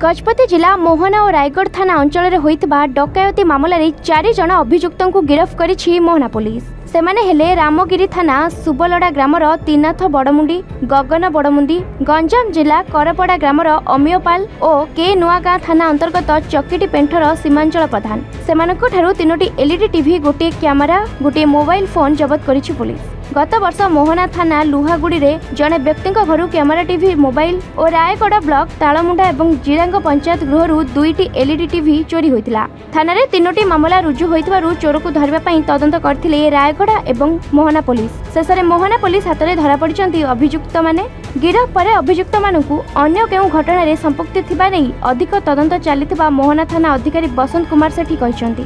गजपति जिला मोहना और रायगढ़ थाना अंचल होइतिबा डकायती मामलें 4 जन अभियुक्त को गिरफ्त करिछि मोहना पुलिस। सेमाने हेले रामगिरी थाना सुबलड़ा ग्रामर तीनाथ बड़मुंडी, गगन बड़मुंडी, गंजाम जिला करपड़ा ग्रामर अमियपाल और के नुआगाँ थाना अंतर्गत चकिटी पेंठर सीमांचल प्रधान। सेमानक ठारू 3टी एलईडी टीवी, गोटे कैमेरा, गोटे मोबाइल फोन जबत करिछि पुलिस। गत वर्ष मोहना थाना लुहागुड़ी रे जड़े व्यक्ति घर कैमेरा टीवी, मोबाइल और रायगढ़ ब्लॉक तालमुंडा और जिरांग पंचायत गृह 2टी एलईडी टीवी चोरी होता। थाना 3टी मामला रुजु होइतिबारु चोर को धरने तदंत करथिले रायगढ़ एवं मोहना पुलिस। शेष में मोहना पुलिस हाथ में धरा पड़िछन्ति अभियुक्त माने। गिरफ पर अभियुक्त मानकु अन्य केउ घटना रे संपृक्ति थिबा नै अधिक तदंत चलिथिबा मोहना थाना अधिकारी बसंत कुमार सेठी कहिसन्ति।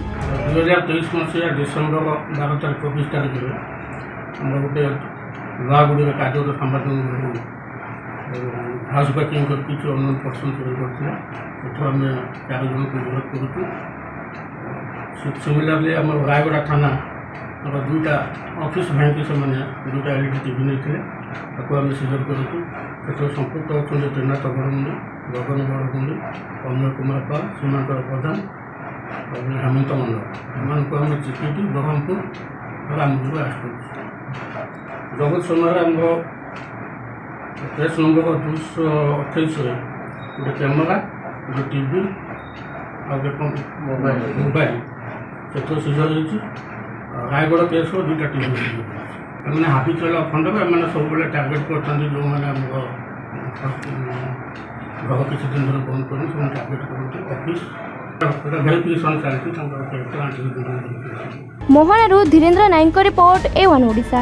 2023 मसीहा डिसेम्बर 12 तारिख 24 तारिख आम गोटे लुहागुड़ी कार्य संवाद हाउस बैकिंग किसी अनोन पर्सन चोरी करते आम 4 जन को गिरफ्त करूँ। सिमिलरली आम रायगढ़ थाना 2टा ऑफिस भाई से 2टा एलईडी टीवी नहीं आम सीजर करूँ। से संपुक्त अच्छा त्रिनाथ बड़मुंडी, गगन बड़मुंडी, अमिय कुमार पाल, सीमांचल प्रधान और हेमंत मंडल एम चिकिटी ब्रह्मपुर रामपुर आस जगत समय आम केस नंबर 228 गोटे कैमेरा, गोटे टीवी मोबाइल से सीजर हो। रायगढ़ केस 2टा टीवी मैंने हाबिचुअल अफेंडर मैंने सब टार्गेट करते जो मैंने घर किसी दिन बंद कर टार्गेट करते ऑफिस वेरिफिकेशन चलती। मोहना धीरेन्द्र नायक रिपोर्ट A1 ओडिशा।